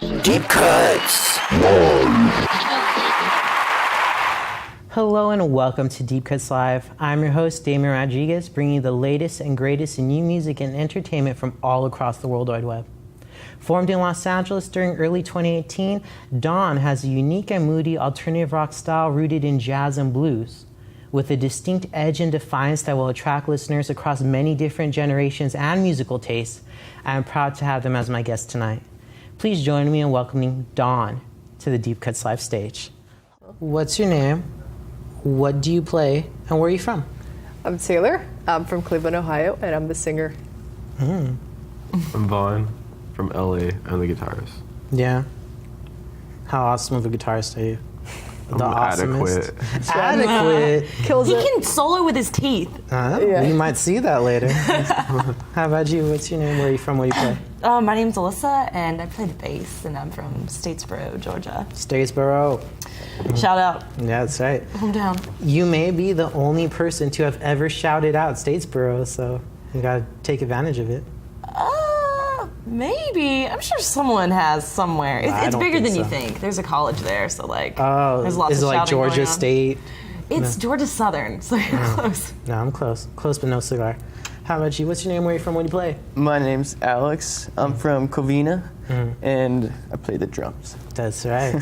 Deep Cuts. Hello and welcome to Deep Cuts Live. I'm your host, Damian Rodriguez, bringing you the latest and greatest in new music and entertainment from all across the World Wide Web. Formed in Los Angeles during early 2018, Dawne has a unique and moody alternative rock style rooted in jazz and blues. With a distinct edge and defiance that will attract listeners across many different generations and musical tastes, I am proud to have them as my guest tonight. Please join me in welcoming Dawne to the Deep Cuts Live stage. What's your name? What do you play? And where are you from? I'm Taylor. I'm from Cleveland, Ohio, and I'm the singer. I'm Vaughn from LA. I'm the guitarist. Yeah. How awesome of a guitarist are you? The Adequate. Adequate. Kills He it. can solo with his teeth. Yeah. You might see that later. How about you? What's your name? Where are you from? What do you play? My name's Alyssa, and I play the bass, and I'm from Statesboro, Georgia. Statesboro. Shout out, Yeah, that's right. hometown. You may be the only person to have ever shouted out Statesboro, so you gotta take advantage of it. Maybe. I'm sure someone has somewhere. I It's don't bigger think than you so. think. There's a college there, so like, Oh, there's lots is of it like shouting going Georgia on. State? It's Georgia Southern, so you're close. No, I'm close. Close but no cigar. How about you? What's your name? Where are you from? What do you play? My name's Alex. I'm from Covina, and I play the drums. That's right.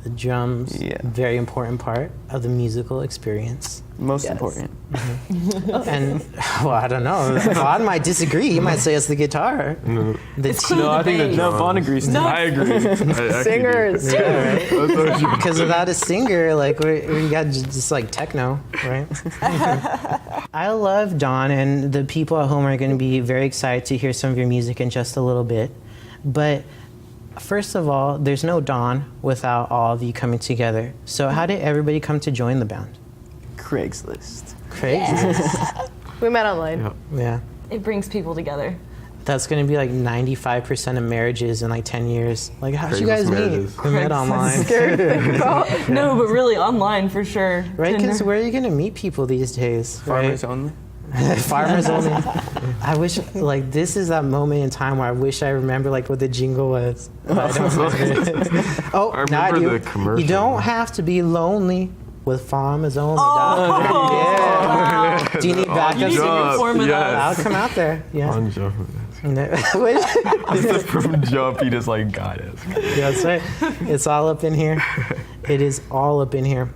The drums, Yeah. very important part of the musical experience. Most Yes. important. And, well, I don't know. Vaughn might disagree. He might say it's the guitar. The It's T- cool. No, I think the bass. No, drums. Vaughn agrees. No. I agree. I actually do. Singers. Yeah, right? That's what you- Because without a singer, like we got just like techno, right? I love Dawne, and the people at home are going to be very excited to hear some of your music in just a little bit. But first of all, there's no Dawne without all of you coming together. So how did everybody come to join the band? Craigslist. Crazy. We met online. Yeah. Yeah. It brings people together. That's going to be like 95% of marriages in like 10 years. Like, how'd you guys Craigslist meet? marriages. We met online. Scary to think about. No, but really online for sure. Right? Because Tinder. where are you going to meet people these days? Farmers right? only. Farmers only. I wish, like, this is that moment in time where I wish I remember, like, what the jingle was. But I don't remember. Oh, I now I remember do. the commercial. You don't have to be lonely with Farmers Only. Yeah. Do you need backup? You need to Jump, reform it I'll yes. come out there. Yeah. On Jump. Which- From Jump, he just like got it. Yeah, that's right. It's all up in here. It is all up in here.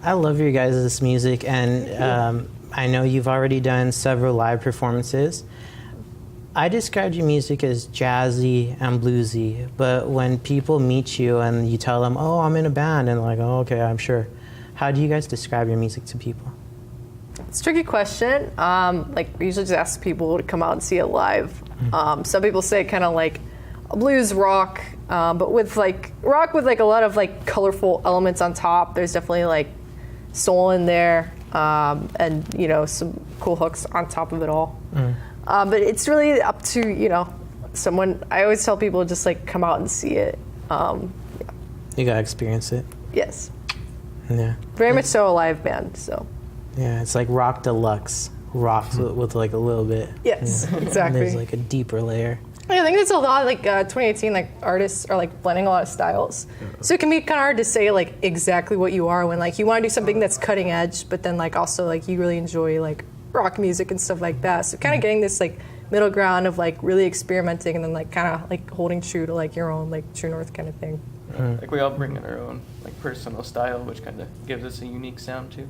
I love your guys' music, and I know you've already done several live performances. I described your music as jazzy and bluesy, but when people meet you and you tell them, oh, I'm in a band, and they're like, oh, okay, I'm sure. How do you guys describe your music to people? It's a tricky question. Like, we usually just ask people to come out and see it live. Some people say kind of like a blues rock, but with like rock with like a lot of like colorful elements on top. There's definitely like soul in there, and you know, some cool hooks on top of it all. But it's really up to, you know, someone. I always tell people just like come out and see it. You gotta experience it. Yes, Yeah. very much so a live band. So Yeah, it's like rock deluxe. Rock with like a little bit. yes, Yeah. exactly. There's like a deeper layer. I think it's a lot like 2018, like artists are like blending a lot of styles. So it can be kind of hard to say like exactly what you are when like you want to do something that's cutting edge, but then like also like you really enjoy like rock music and stuff like that. So kind of getting this like middle ground of like really experimenting and then like kind of like holding true to like your own like true north kind of thing. Like we all bring in our own like personal style, which kind of gives us a unique sound too.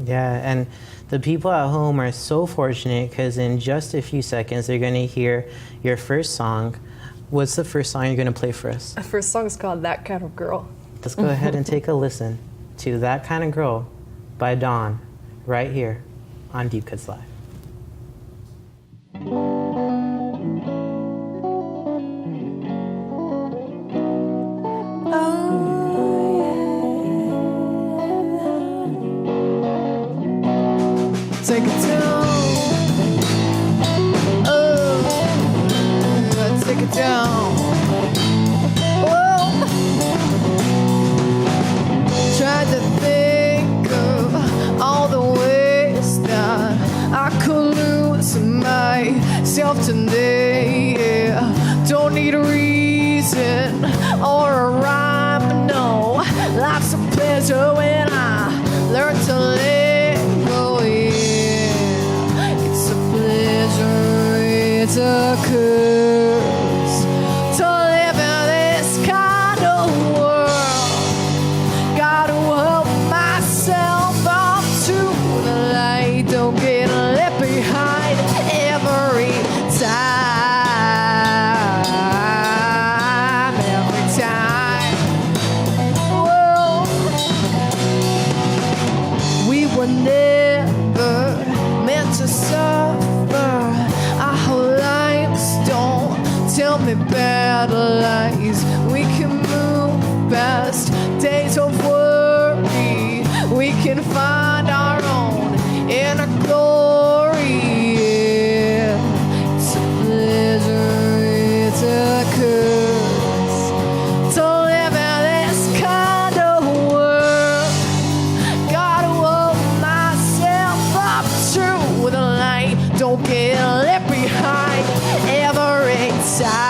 Yeah, and the people at home are so fortunate because in just a few seconds they're going to hear your first song. What's the first song you're going to play for us? The first song is called That Kind of Girl. Let's go ahead and take a listen to That Kind of Girl by Dawne right here on Deep Cuts Live. Take it down. Oh, take it down. Whoa. Tried to think of all the ways that I could lose myself today. Yeah. Don't need a reason. lesson or a rhyme. No, life's a pleasure when I learn to let go. Yeah, it's a pleasure, it's a curse to live in this kind of world. Gotta hold myself up to the light, don't get left behind every time, every time. Whoa. We were never meant to suffer. Our lives don't tell me bad lies. We can move past days of worry. We can find our own inner glory. Yeah. It's a pleasure, it's a curse to live in this kind of world. Gotta hold myself up to the light, don't get left behind every time,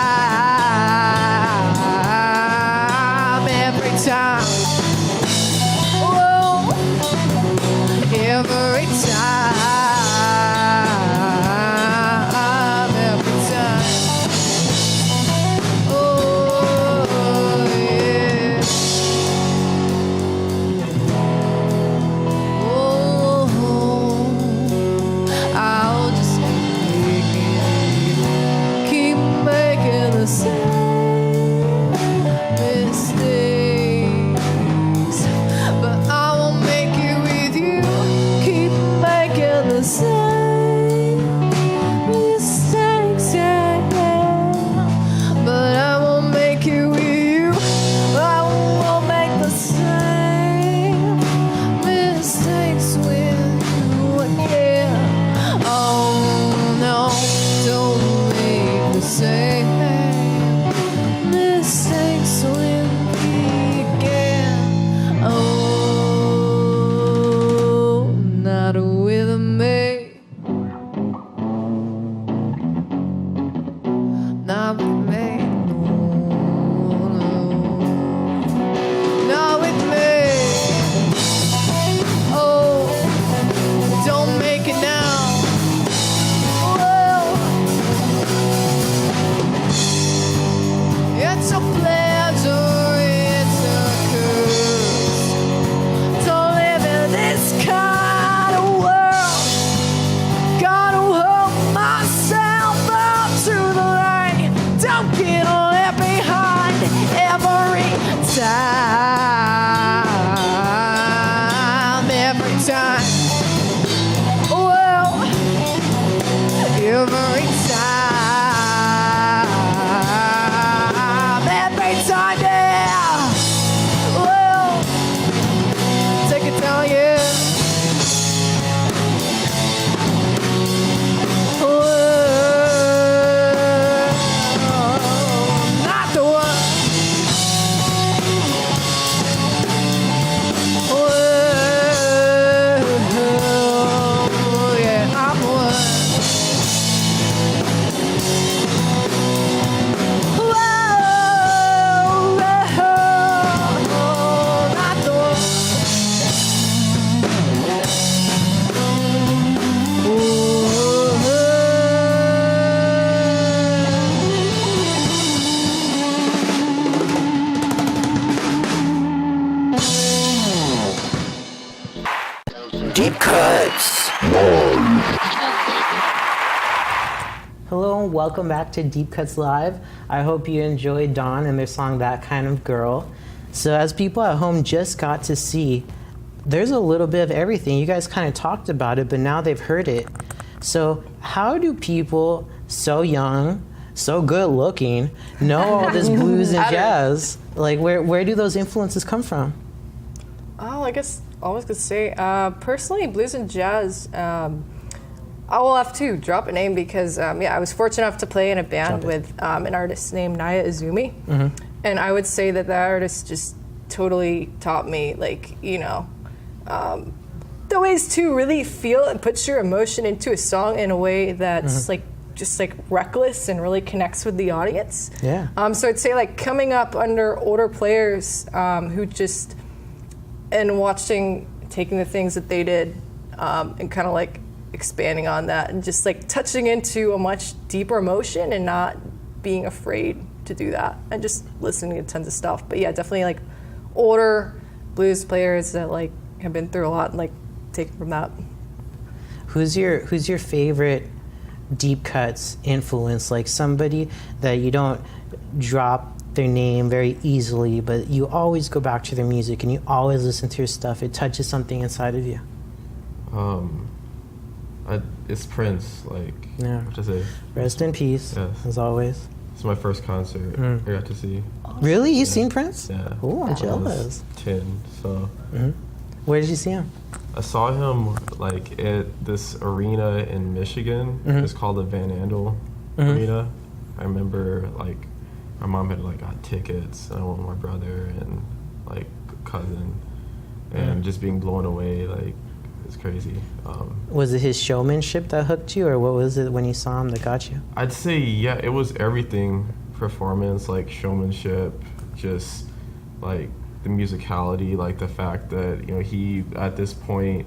every time. Whoa. Every time, every time. Oh, yeah. Oh, I'll just keep making the same mistakes, but I won't make it with you. Keep making the same mistakes, yeah, but I won't make it with you. I won't make the same mistakes with you again. Oh no, don't make the same mistakes with me again. Oh, not with me. Not with me. No, not with me. Oh, don't make it now. Whoa. It's a pleasure, it's a curse to live in this kind of world. Gotta hold myself up to the light, don't get left behind every time, every time. Well, every time, every time, yeah. Well, take it down, yeah. Whoa, not the one. Whoa, yeah, I'm the one. Whoa, not the one. Deep Cuts. Hello and welcome back to Deep Cuts Live. I hope you enjoyed Dawne and their song That Kind of Girl. So as people at home just got to see, there's a little bit of everything. You guys kind of talked about it, but now they've heard it. So how do people so young, so good looking, know all this blues and jazz? Like where do those influences come from? Oh, I guess I always could say, personally, blues and jazz, I will have to drop a name because, I was fortunate enough to play in a band with an artist named Naya Izumi. Mm-hmm. And I would say that artist just totally taught me, the ways to really feel and put your emotion into a song in a way that's, just like reckless and really connects with the audience. Yeah. So I'd say like coming up under older players who just, and taking the things that they did and kind of like expanding on that and just like touching into a much deeper emotion and not being afraid to do that and just listening to tons of stuff. But yeah, definitely like older blues players that like have been through a lot and like take from that. Who's your favorite deep cuts influence? Like somebody that you don't drop their name very easily, but you always go back to their music and you always listen to their stuff. It touches something inside of you. It's Prince. Like, Yeah. what to say? Rest in peace, Yes. as always. It's my first concert I got to see. Really? You've seen Prince? Yeah. Ooh, I'm I was jealous. 10. So Where did you see him? I saw him like at this arena in Michigan. It's called the Van Andel Arena. I remember like my mom had like got tickets, and I went with my brother and like cousin, and just being blown away. Like, it's crazy. Was it his showmanship that hooked you, or what was it when you saw him that got you? I'd say, yeah, it was everything. Performance, like showmanship, just like the musicality, like the fact that, you know, he, at this point,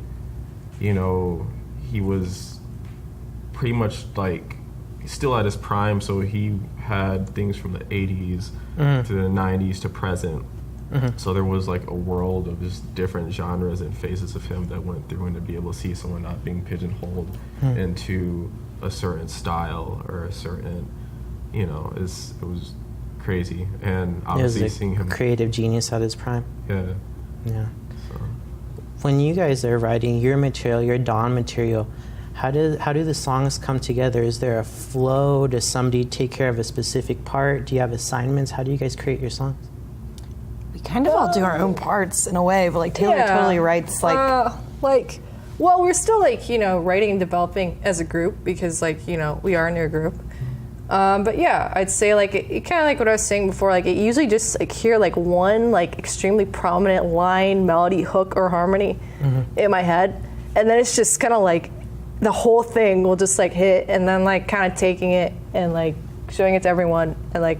you know, he was pretty much like still at his prime, so he had things from the 80s to the 90s to present. So there was like a world of just different genres and phases of him that went through, and to be able to see someone not being pigeonholed into a certain style or a certain, you know, it was crazy. And obviously He was seeing a him, creative genius at his prime. yeah. Yeah. So When you guys are writing your material, your Dawne material, how do the songs come together? Is there a flow? Does somebody take care of a specific part? Do you have assignments? How do you guys create your songs? We kind of all do our own parts in a way, but like Taylor totally writes like well, we're still like, you know, writing and developing as a group because like, you know, we are a new group. But yeah, I'd say like it kind of like what I was saying before, like it usually just like hear like one like extremely prominent line, melody, hook, or harmony in my head, and then it's just kind of like the whole thing will just like hit, and then like kind of taking it and like showing it to everyone, and like,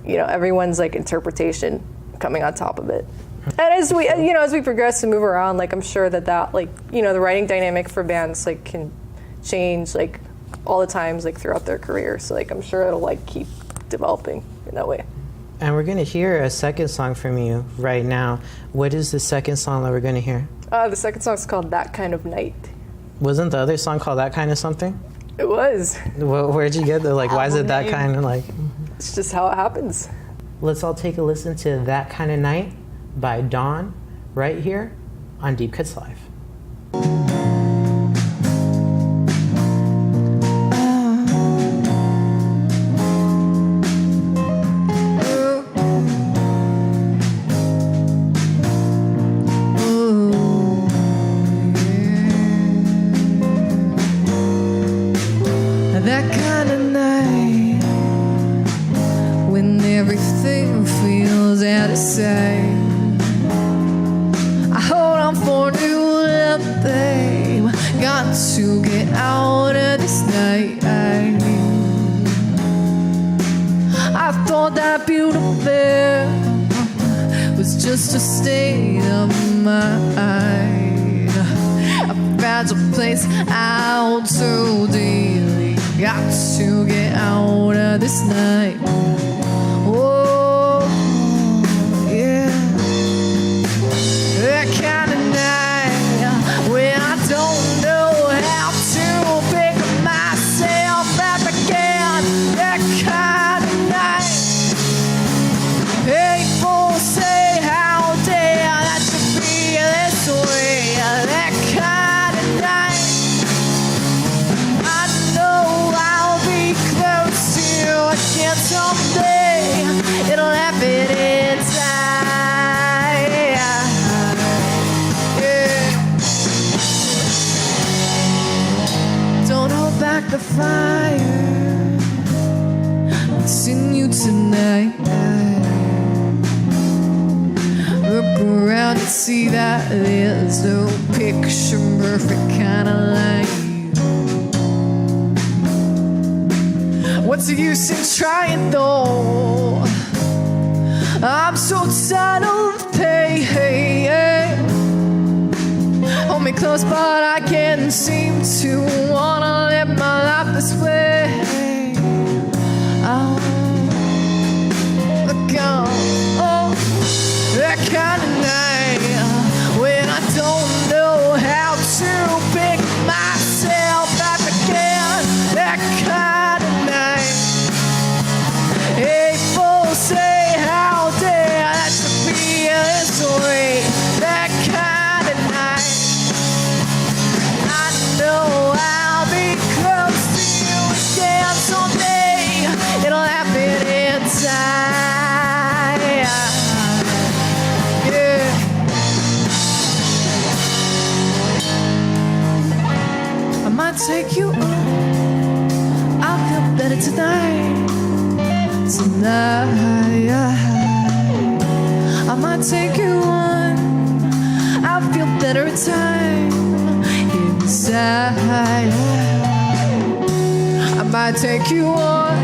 you know, everyone's like interpretation coming on top of it. And as we, you know, as we progress and move around, like I'm sure that like, you know, the writing dynamic for bands like can change like all the times like throughout their career. So like I'm sure it'll like keep developing in that way. And we're going to hear a second song from you right now. What is the second song that we're going to hear? The second song is called That Kind of Night. Wasn't the other song called That Kind of Something? It was. Where'd you get the, like, why is it that name. kind of like? It's just how it happens. Let's all take a listen to That Kind of Night by Dawne right here on Deep Cuts Live. That kind of night when everything feels out of sight. I hold on for new love, babe. Got to get out of this night. I thought that beautiful was just a state of mind. A fragile place out so daily. Got to get out of this night. Oh, yeah. That kind of night when I don't know how to pick myself up again. That kind of night. People say how dare that you be this way. That kind of night. I know I'll be close to you again someday. It'll happen in time. Yeah. Don't hold back the fire. It's in you tonight. Look around and see that there's no picture perfect kind of life. What's the use in trying though? I'm so tired of the pain. Hold me close, but I can't seem to wanna live my life this way. Oh, that kind of night when I don't know how to pick myself up again. That kind of night. People say how dare that to be this way. That kind of night. I know I'll be close to you again someday. It'll happen in time. Yeah. I might take you on. I'll feel better tonight. Tonight. I might take you on. I'll feel better in time. Inside. I might take you on.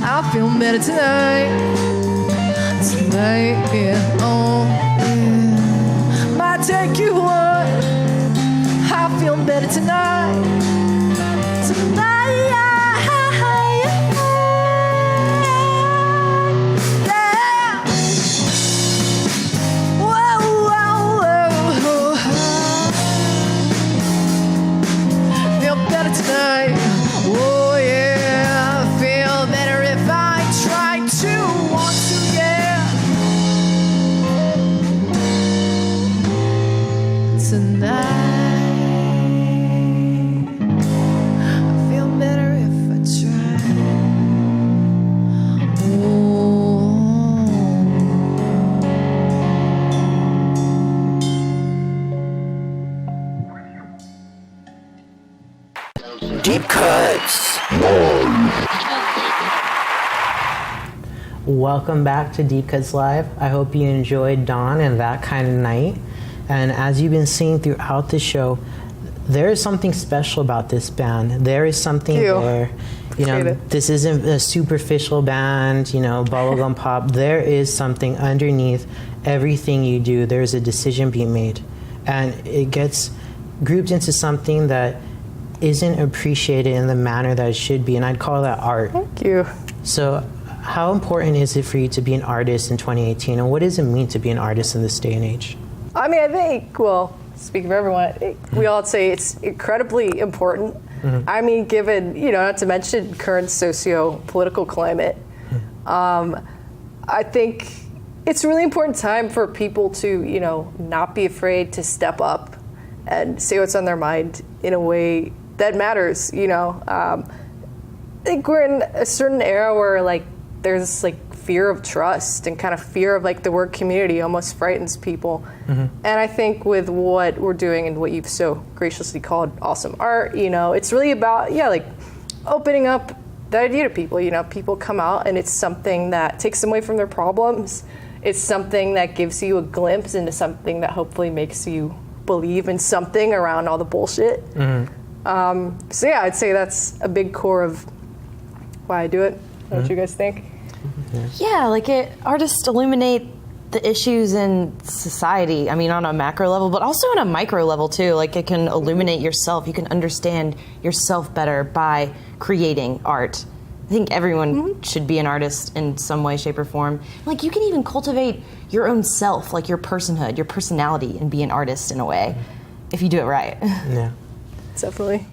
I'll feel better tonight. Tonight, yeah, oh, yeah. Might take you on. I'll feel better tonight. Tonight, yeah. Whoa, whoa, whoa. Feel better tonight. Oh, yeah. Feel better if I try to want to, yeah. Tonight, I feel better if I try. Deep cuts. Welcome back to Deep Cuts Live. I hope you enjoyed Dawne and That Kind of Night. And as you've been seeing throughout the show, there is something special about this band. There is something there. You know, this isn't a superficial band, you know, bubblegum pop. There is something underneath everything you do. There's a decision being made. And it gets grouped into something that isn't appreciated in the manner that it should be. And I'd call that art. Thank you. So how important is it for you to be an artist in 2018? And what does it mean to be an artist in this day and age? I mean, I think, well, speaking for everyone, we all say it's incredibly important. I mean, given, you know, not to mention current socio-political climate, I think it's a really important time for people to, you know, not be afraid to step up and say what's on their mind in a way that matters, you know. I think we're in a certain era where, like, there's, like, fear of trust and kind of fear of, like, the word community almost frightens people. And I think with what we're doing and what you've so graciously called awesome art, you know, it's really about, yeah, like, opening up the idea to people. You know, people come out and it's something that takes them away from their problems. It's something that gives you a glimpse into something that hopefully makes you believe in something around all the bullshit. So yeah, I'd say that's a big core of why I do it. What do you guys think? Yeah, like artists illuminate the issues in society. I mean, on a macro level, but also on a micro level too. Like, it can illuminate yourself. You can understand yourself better by creating art. I think everyone should be an artist in some way, shape, or form. Like, you can even cultivate your own self, like your personhood, your personality, and be an artist in a way, if you do it right. Yeah. Definitely.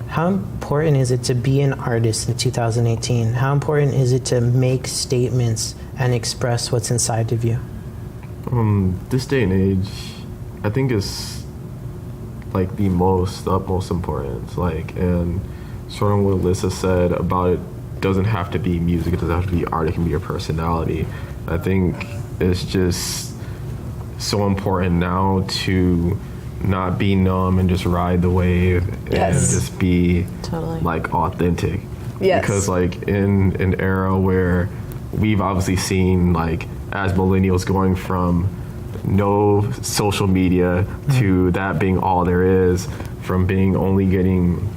How important is it to be an artist in 2018? How important is it to make statements and express what's inside of you? This day and age, I think is like the utmost importance. Like, and sort of what Alyssa said about it doesn't have to be music, it doesn't have to be art, it can be your personality. I think it's just so important now to not be numb and just ride the wave and just be like authentic. Because like in an era where we've obviously seen, like, as millennials going from no social media to that being all there is, from being only getting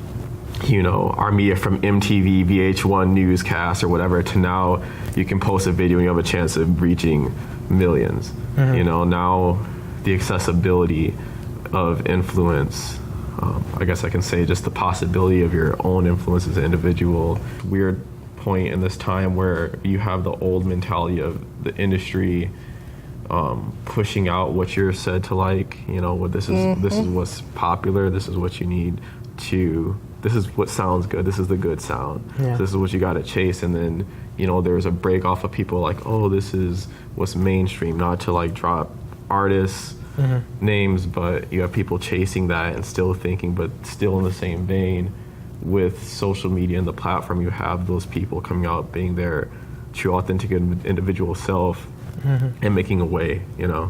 Armia from MTV, VH1 newscast or whatever, to now you can post a video and you have a chance of reaching millions. Now the accessibility of influence, I guess I can say just the possibility of your own influence as an individual. Weird point in this time where you have the old mentality of the industry pushing out what you're said to like, this is what's popular, this is what you need to, this is what sounds good, this is the good sound, this is what you got to chase. And then there's a break off of people like, oh, this is what's mainstream, not to like drop artists names, but you have people chasing that and still thinking, but still in the same vein with social media and the platform, you have those people coming out being their true authentic individual self and making a way,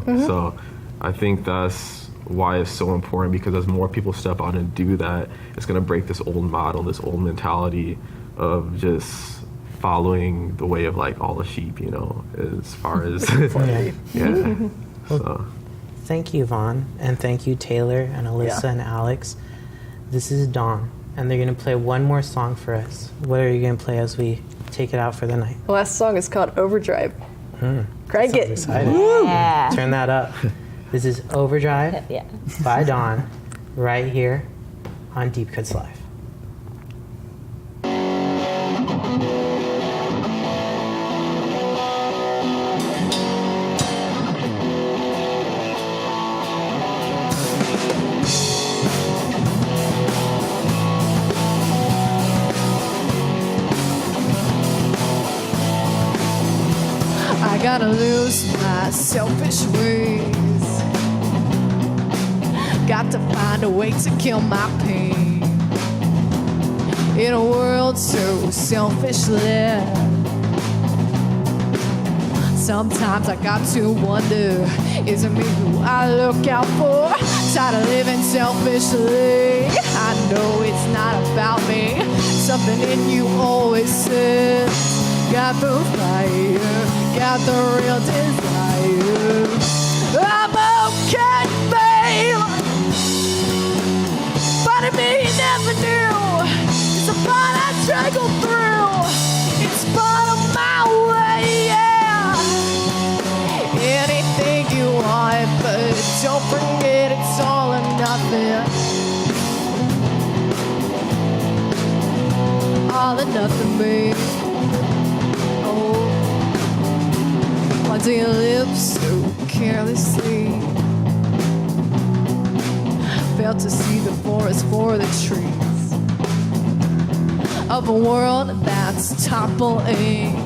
So I think that's why it's so important, because as more people step out and do that, it's going to break this old model, this old mentality of just following the way of like all the sheep, as far as So Thank you, Vaughn, and thank you, Taylor and Alyssa and Alex. This is Dawne, and they're going to play one more song for us. What are you going to play as we take it out for the night? The last song is called Overdrive. Crank it. Excited. Yeah. Turn that up. This is Overdrive by Dawne, right here on Deep Cuts Live. I gotta lose my selfish ways. Got to find a way to kill my pain. In a world so selfish-led, sometimes I got to wonder, is it me who I look out for? Tired of living selfishly. I know it's not about me. Something in you always says, got the fire, got the real desire. I'm okay, babe, but in me you never knew. It's a part I struggle through. It's part of my way, yeah. Anything you want, but don't forget it's all or nothing. All or nothing, babe. Why do you live so carelessly? Fail to see the forest for the trees of a world that's toppling.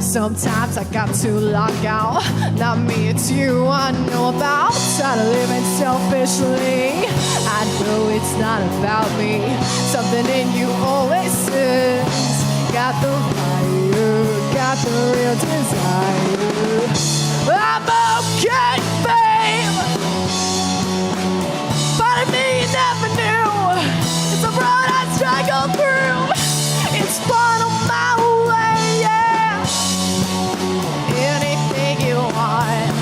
Sometimes I got to lock out. Not me, it's you I know about. Tired of living selfishly. I know it's not about me. Something in you always says, got the fire, got the real desire. I'm okay, babe, but in me you never knew. It's a road I struggle through. It's part of my way, yeah. Anything you want,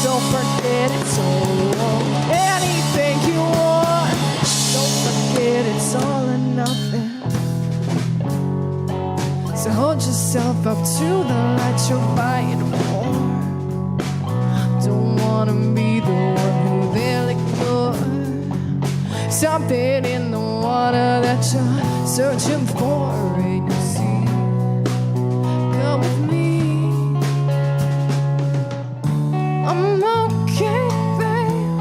don't forget it's all. Anything you want, don't forget it's all or nothing. So hold yourself up to the light you're fighting for. Don't wanna be the one who they'll ignore. Something in the water that you're searching for, and you see. Come with me. I'm okay, babe.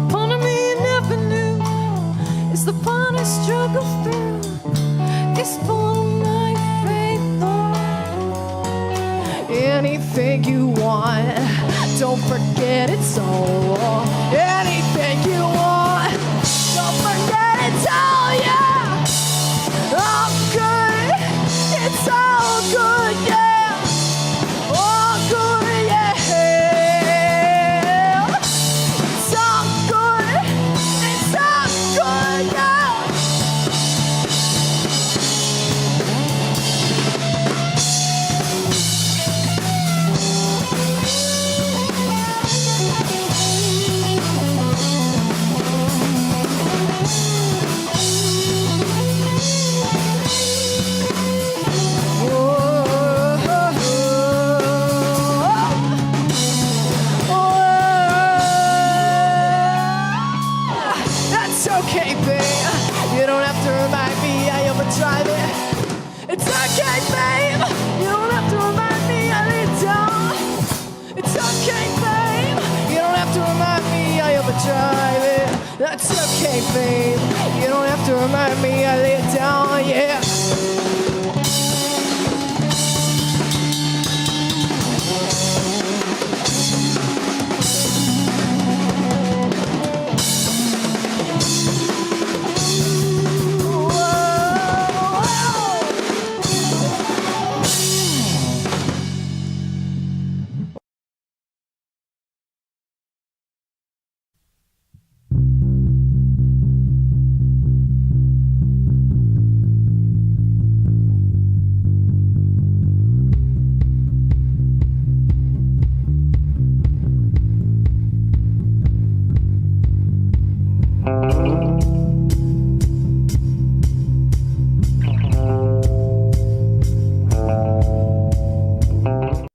Part of me you never knew. It's the part I struggle through. It's for my faith, Lord. Anything you want, don't forget it's all. Anything you want, don't forget it's all, yeah. All good, it's all good, yeah. All good, yeah. It's all good, it's all good, yeah. kayfabe. You don't have to remind me, I lay it down, yeah.